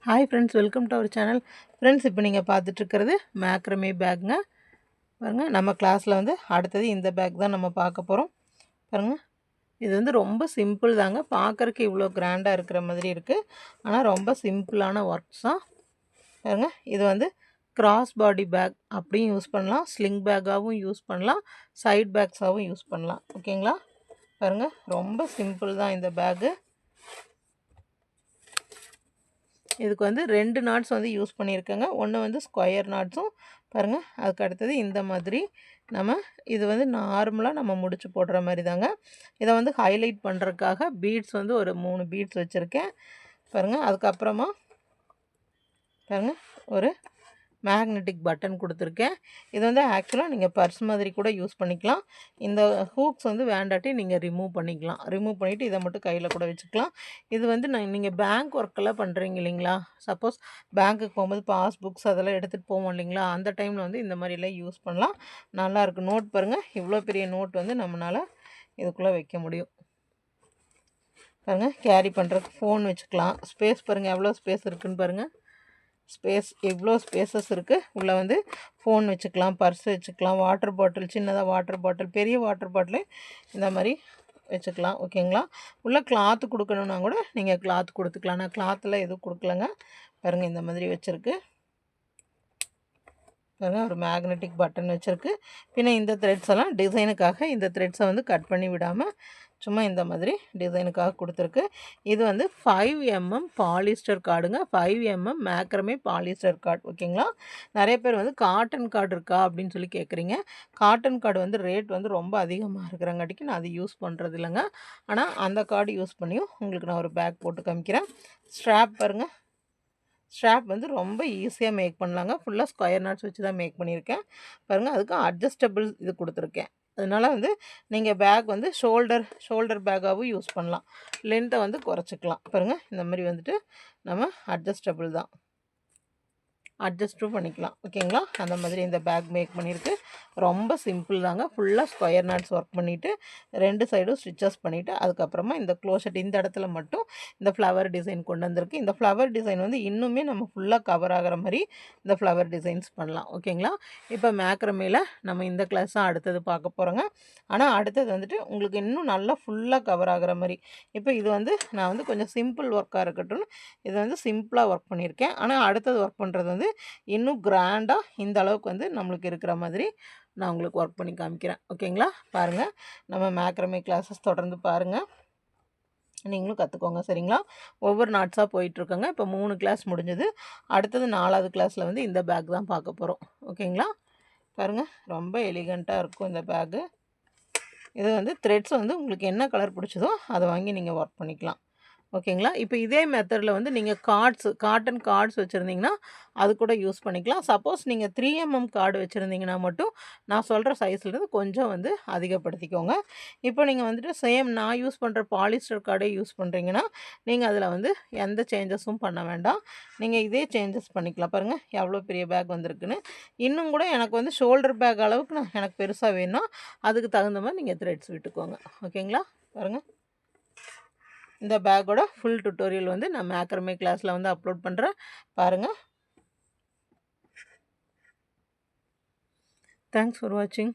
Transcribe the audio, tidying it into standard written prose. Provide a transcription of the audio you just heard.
Hi friends, welcome to our channel. Friends, இப்போ நீங்க பார்த்துட்டு இருக்கிறது மேக்ரமே பேக்ங்க. பாருங்க நம்ம கிளாஸ்ல வந்து அடுத்தது இந்த பேக் தான் நம்ம பார்க்க போறோம். பாருங்க இது வந்து ரொம்ப சிம்பிள் தாங்க. பார்க்கறதுக்கு இவ்வளோ கிராண்டா இருக்கிற மாதிரி இருக்கு. ஆனா ரொம்ப சிம்பிளான ஒர்க்ஸ் தான். பாருங்க இது வந்து கிராஸ் பாடி பேக் அப்படியும் யூஸ் பண்ணலாம், ஸ்லிங் பேக்காகவும் யூஸ் பண்ணலாம், சைட் பேக்ஸாகவும் யூஸ் பண்ணலாம். ஓகேங்களா? பாருங்க ரொம்ப சிம்பிள் தான் இந்த பேக்கு. இதுக்கு வந்து 2 நாட்ஸ் வந்து யூஸ் பண்ணியிருக்கேங்க. ஒன்று வந்து ஸ்கொயர் நாட்ஸும் பாருங்கள். அதுக்கு அடுத்தது இந்த மாதிரி இது வந்து நார்மலாக நம்ம முடிச்சு போடுற மாதிரி தாங்க. இதை வந்து ஹைலைட் பண்ணுறதுக்காக பீட்ஸ் வந்து ஒரு 3 பீட்ஸ் வச்சுருக்கேன் பாருங்கள். அதுக்கப்புறமா பாருங்கள் ஒரு மேக்னெட்டிக் பட்டன் கொடுத்துருக்கேன். இது வந்து ஆக்சுவலாக நீங்கள் பர்ஸ் மாதிரி கூட யூஸ் பண்ணிக்கலாம். இந்த ஹூக்ஸ் வந்து வேண்டாட்டி நீங்கள் ரிமூவ் பண்ணிக்கலாம். ரிமூவ் பண்ணிவிட்டு இதை மட்டும் கையில் கூட வச்சுக்கலாம். இது வந்து நீங்கள் பேங்க் ஒர்க்கெல்லாம் பண்ணுறீங்க இல்லைங்களா? சப்போஸ் பேங்க்குக்கு போகும்போது பாஸ்புக்ஸ் அதெல்லாம் எடுத்துகிட்டு போவோம் இல்லைங்களா? அந்த டைமில் வந்து இந்த மாதிரிலாம் யூஸ் பண்ணலாம். நல்லாயிருக்கு. நோட் பாருங்கள், இவ்வளோ பெரிய நோட் வந்து நம்மளால் இதுக்குள்ளே வைக்க முடியும். பாருங்கள், கேரி பண்ணுறதுக்கு ஃபோன் வச்சுக்கலாம். ஸ்பேஸ் பாருங்கள், எவ்வளோ ஸ்பேஸ் இருக்குதுன்னு பாருங்கள். ஸ்பேஸ் எவ்வளோ ஸ்பேசஸ் இருக்குது. உள்ளே வந்து ஃபோன் வச்சுக்கலாம், பர்ஸ் வச்சுக்கலாம், வாட்டர் பாட்டில், சின்னதாக வாட்டர் பாட்டில், பெரிய வாட்டர் பாட்டில் இந்த மாதிரி வச்சுக்கலாம். ஓகேங்களா? உள்ளே கிளாத்து கொடுக்கணுன்னா கூட நீங்கள் கிளாத் கொடுத்துக்கலாம். நான் கிளாத்தில் எதுவும் கொடுக்கலங்க. பாருங்கள் இந்த மாதிரி வச்சுருக்கு. பாருங்கள் ஒரு மேக்னெட்டிக் பட்டன் வச்சுருக்கு. பின்ன இந்த த்ரெட்ஸ் எல்லாம் டிசைனுக்காக இந்த த்ரெட்ஸை வந்து கட் பண்ணி விடாமல் சும்மா இந்த மாதிரி டிசைனுக்காக கொடுத்துருக்கு. இது வந்து 5mm பாலிஸ்டர் கார்டுங்க. 5mm macrame polyester cord. ஓகேங்களா? நிறைய பேர் வந்து காட்டன் கார்டு இருக்கா அப்படின்னு சொல்லி கேட்குறீங்க. காட்டன் கார்டு வந்து ரேட் வந்து ரொம்ப அதிகமாக இருக்கிறங்காட்டிக்கு நான் அது யூஸ் பண்ணுறது இல்லைங்க. ஆனால் அந்த கார்டு யூஸ் பண்ணியும் உங்களுக்கு நான் ஒரு பேக் போட்டு காமிக்கிறேன். ஸ்ட்ராப் பாருங்கள். ஸ்ட்ராப் வந்து ரொம்ப ஈஸியாக மேக் பண்ணலாங்க. ஃபுல்லாக ஸ்கொயர் நாட்ஸ் வச்சு தான் மேக் பண்ணியிருக்கேன் பாருங்கள். அதுக்கு அட்ஜஸ்டபிள் இது கொடுத்துருக்கேன். அதனால் வந்து நீங்கள் பேக் வந்து ஷோல்டர் பேக்காகவும் யூஸ் பண்ணலாம். லென்த்தை வந்து குறைச்சிக்கலாம். பாருங்கள் இந்த மாதிரி வந்துட்டு நம்ம அட்ஜஸ்டபிள் தான், அட்ஜஸ்ட்டும் பண்ணிக்கலாம். ஓகேங்களா? அந்த மாதிரி இந்த பேக் மேக் பண்ணியிருக்கு. ரொம்ப சிம்பிள் தாங்க. ஃபுல்லாக ஸ்கொயர் நாட்ஸ் ஒர்க் பண்ணிவிட்டு 2 சைடும் ஸ்டிச்சஸ் பண்ணிவிட்டு அதுக்கப்புறமா இந்த க்ளோஷட் இந்த இடத்துல மட்டும் இந்த ஃப்ளவர் டிசைன் கொண்டு வந்திருக்கு. இந்த ஃப்ளவர் டிசைன் வந்து இன்னுமே நம்ம ஃபுல்லாக கவர் ஆகிற மாதிரி இந்த ஃப்ளவர் டிசைன்ஸ் பண்ணலாம். ஓகேங்களா? இப்போ மேக்ரமேல நம்ம இந்த கிளாஸ் தான் அடுத்தது பார்க்க போகிறோங்க. ஆனால் அடுத்தது வந்துட்டு உங்களுக்கு இன்னும் நல்லா ஃபுல்லாக கவர் ஆகிற மாதிரி. இப்போ இது வந்து நான் வந்து கொஞ்சம் சிம்பிள் ஒர்க்காக இருக்கட்டும், இது வந்து சிம்பிளாக ஒர்க் பண்ணியிருக்கேன். ஆனால் அடுத்தது ஒர்க் பண்ணுறது வந்து இன்னும் கிராண்டாக இந்த அளவுக்கு வந்து நம்மளுக்கு இருக்கிற மாதிரி நான் உங்களுக்கு ஒர்க் பண்ணி காமிக்கிறேன். ஓகேங்களா? பாருங்கள், நம்ம மேக்ரமே கிளாஸஸ் தொடர்ந்து பாருங்கள், நீங்களும் கற்றுக்கோங்க. சரிங்களா? ஒவ்வொரு நாட்ஸாக போயிட்டுருக்கோங்க. இப்போ 3 கிளாஸ் முடிஞ்சது. அடுத்தது 4வது கிளாஸில் வந்து இந்த பேக் தான் பார்க்க போகிறோம். ஓகேங்களா? பாருங்கள், ரொம்ப எலிகண்ட்டாக இருக்கும் இந்த பேக்கு. இது வந்து த்ரெட்ஸ் வந்து உங்களுக்கு என்ன கலர் பிடிச்சதோ அதை வாங்கி நீங்கள் ஒர்க் பண்ணிக்கலாம். ஓகேங்களா? இப்போ இதே மெத்தடில் வந்து நீங்கள் காட்டன் கார்ட்ஸ் வச்சுருந்தீங்கன்னா அது கூட யூஸ் பண்ணிக்கலாம். சப்போஸ் நீங்கள் 3mm கார்டு வச்சுருந்தீங்கன்னா மட்டும் நான் சொல்கிற சைஸ்லேருந்து கொஞ்சம் வந்து அதிகப்படுத்திக்கோங்க. இப்போ நீங்கள் வந்துட்டு சேம் நான் யூஸ் பண்ணுற பாலிஸ்டர் கார்டே யூஸ் பண்ணுறீங்கன்னா நீங்கள் அதில் வந்து எந்த சேஞ்சஸும் பண்ண வேண்டாம். நீங்கள் இதே சேஞ்சஸ் பண்ணிக்கலாம். பாருங்கள் எவ்வளோ பெரிய பேக் வந்திருக்குன்னு. இன்னும் கூட எனக்கு வந்து ஷோல்டர் பேக் அளவுக்கு எனக்கு பெருசாக வேணும்னா அதுக்கு தகுந்த மாதிரி நீங்கள் த்ரெட்ஸ் விட்டுக்கோங்க. ஓகேங்களா? பாருங்கள், இந்த பேக்கோட ஃபுல் டுட்டோரியல் வந்து நான் மேக்ரமே கிளாஸில் வந்து அப்லோட் பண்ணுறேன். பாருங்கள். தேங்க்ஸ் ஃபார் வாட்சிங்.